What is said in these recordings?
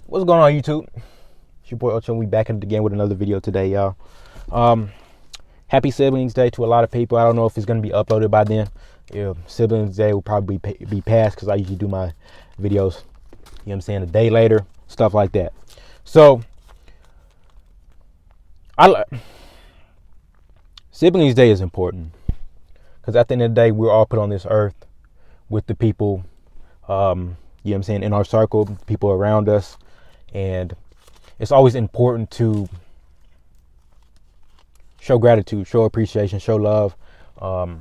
What's going on, YouTube? It's your boy Ocho. We back in it again with another video today, y'all. Happy Siblings Day to a lot of people. I don't know if it's gonna be uploaded by then. Siblings Day will probably be past because I usually do my videos, you know what I'm saying, a day later, stuff like that. So, Siblings Day is important because at the end of the day, we're all put on this earth with the people, you know what I'm saying, in our circle, people around us. And it's always important to show gratitude, show appreciation, show love, you know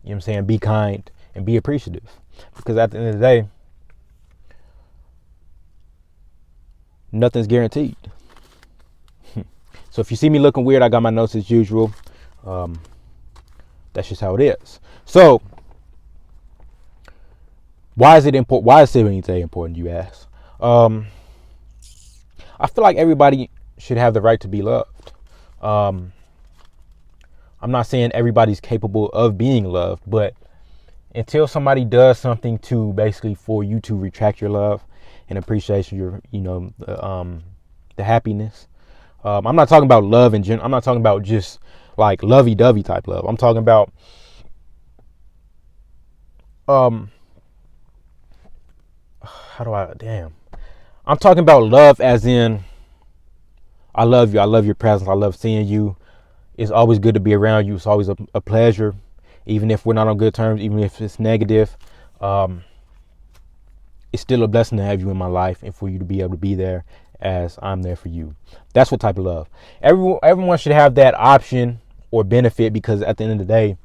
what I'm saying, be kind and be appreciative. Because at the end of the day, nothing's guaranteed. So if you see me looking weird, I got my notes as usual. That's just how it is. So why is it important? Why is Siblings Day important, you ask? I feel like everybody should have the right to be loved. I'm not saying everybody's capable of being loved, but until somebody does something to basically for you to retract your love and appreciation, your, you know, the happiness. I'm not talking about love in general. I'm not talking about just like lovey-dovey type love. I'm talking about I'm talking about love as in, I love you. I love your presence. I love seeing you. It's always good to be around you. It's always a pleasure, even if we're not on good terms, even if it's negative. It's still a blessing to have you in my life and for you to be able to be there as I'm there for you. That's what type of love. Everyone should have that option or benefit, because at the end of the day,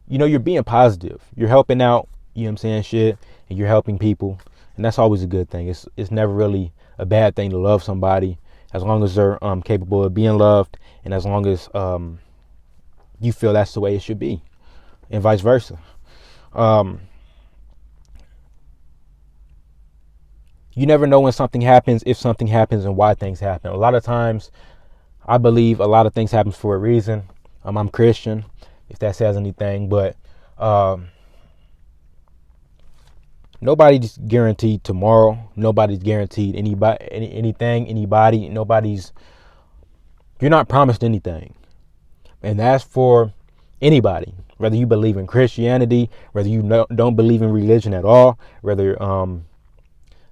you know, you're being positive. You're helping out, you know what I'm saying, shit, and you're helping people. And that's always a good thing. It's never really a bad thing to love somebody, as long as they're capable of being loved, and as long as you feel that's the way it should be, and vice versa. You never know when something happens, if something happens, and why things happen. A lot of times, I believe a lot of things happen for a reason. I'm Christian, if that says anything, but nobody's guaranteed tomorrow. Nobody's guaranteed anybody. You're not promised anything. And that's for anybody. Whether you believe in Christianity, whether you don't believe in religion at all, whether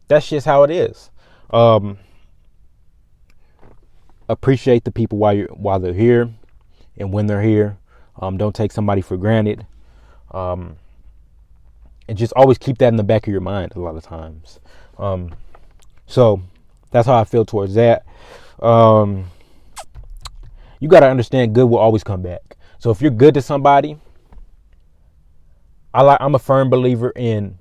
that's just how it is. Appreciate the people while they're here and when they're here. Don't take somebody for granted. And just always keep that in the back of your mind a lot of times. So that's how I feel towards that. You got to understand, good will always come back. So if you're good to somebody, I'm a firm believer in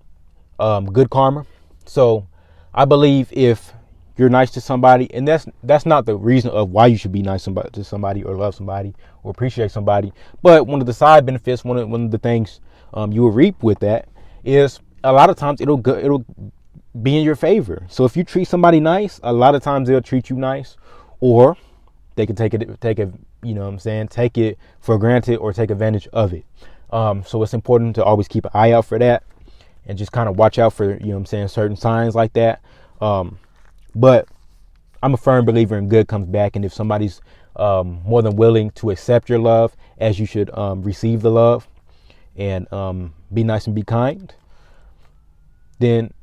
good karma. So I believe if you're nice to somebody, and that's not the reason of why you should be nice to somebody or love somebody or appreciate somebody, but one of the side benefits, one of the things you will reap with that is a lot of times it'll be in your favor. So if you treat somebody nice, a lot of times they'll treat you nice, or they can take it, you know what I'm saying, take it for granted or take advantage of it. So it's important to always keep an eye out for that and just kind of watch out for, you know what I'm saying, certain signs like that. But I'm a firm believer in good comes back, and if somebody's more than willing to accept your love, as you should receive the love, and be nice and be kind, then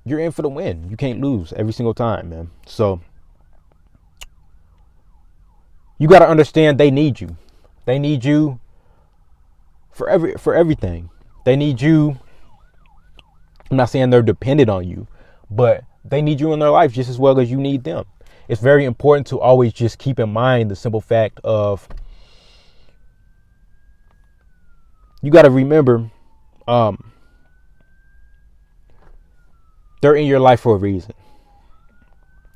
you're in for the win. You can't lose every single time, man. So you got to understand, they need you. They need you for everything. They need you. I'm not saying they're dependent on you, but they need you in their life just as well as you need them. It's very important to always just keep in mind the simple fact of, you got to remember, they're in your life for a reason,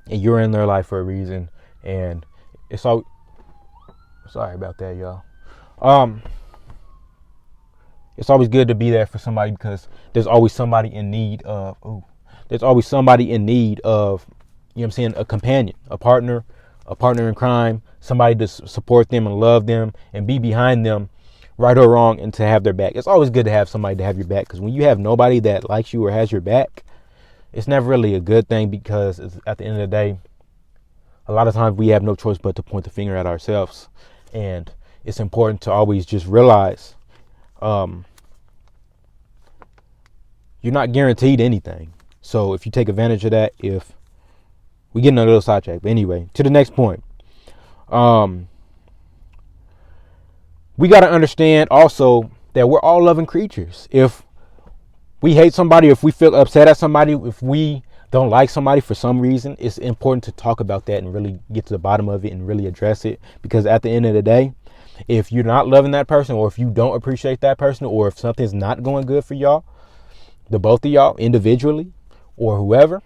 and you're in their life for a reason. And it's all, sorry about that, y'all. It's always good to be there for somebody, because there's always somebody in need of, you know what I'm saying, a companion, a partner in crime, somebody to support them and love them and be behind them right or wrong, and to have their back. It's always good to have somebody to have your back, because when you have nobody that likes you or has your back, it's never really a good thing, because at the end of the day, a lot of times we have no choice but to point the finger at ourselves. And it's important to always just realize you're not guaranteed anything. So if you take advantage of that, if we get another little sidetrack, but anyway, to the next point. We got to understand also that we're all loving creatures. If we hate somebody, if we feel upset at somebody, if we don't like somebody for some reason, it's important to talk about that and really get to the bottom of it and really address it. Because at the end of the day, if you're not loving that person, or if you don't appreciate that person, or if something's not going good for y'all, the both of y'all individually or whoever,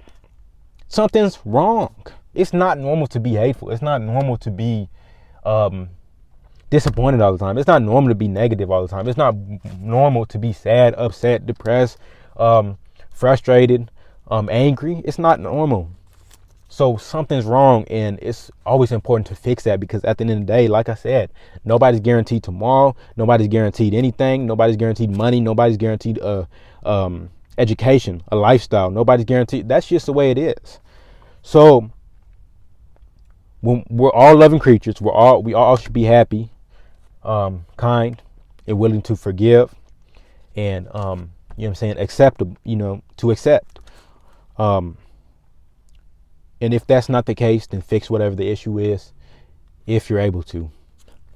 something's wrong. It's not normal to be hateful. It's not normal to be disappointed all the time. It's not normal to be negative all the time. It's not normal to be sad, upset, depressed, frustrated, angry. It's not normal. So something's wrong, and it's always important to fix that, because at the end of the day, like I said, nobody's guaranteed tomorrow. Nobody's guaranteed anything. Nobody's guaranteed money. Nobody's guaranteed education, a lifestyle. Nobody's guaranteed. That's just the way it is. So when we're all loving creatures, we all should be happy, kind, and willing to forgive, and you know what I'm saying, acceptable, to accept. And if that's not the case, then fix whatever the issue is, if you're able to.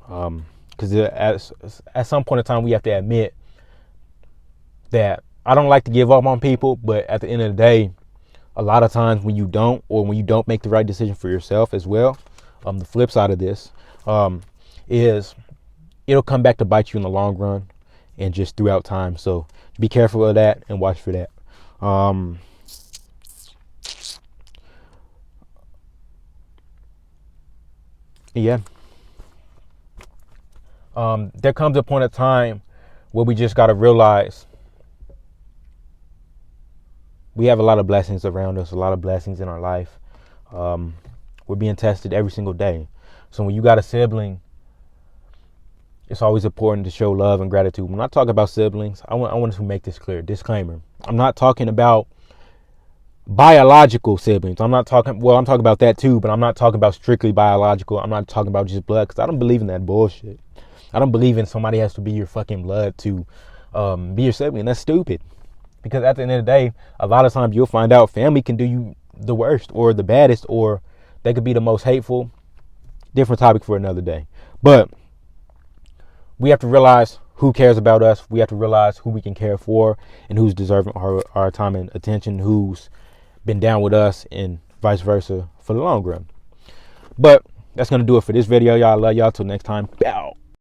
Because at some point in time, we have to admit that I don't like to give up on people, but at the end of the day, a lot of times when you don't, or when you don't make the right decision for yourself as well, the flip side of this is it'll come back to bite you in the long run and just throughout time. So be careful of that and watch for that. Yeah. There comes a point of time where we just got to realize we have a lot of blessings around us, a lot of blessings in our life. We're being tested every single day. So when you got a sibling, it's always important to show love and gratitude. When I talk about siblings, I want to make this clear. Disclaimer. I'm not talking about biological siblings. I'm talking about that too, but I'm not talking about strictly biological. I'm not talking about just blood, because I don't believe in that bullshit. I don't believe in somebody has to be your fucking blood to be your sibling. That's stupid. Because at the end of the day, a lot of times you'll find out family can do you the worst or the baddest, or they could be the most hateful. Different topic for another day. But we have to realize who cares about us. We have to realize who we can care for and who's deserving our time and attention, who's been down with us, and vice versa for the long run. But that's going to do it for this video, y'all. I love y'all. Till next time. Bow.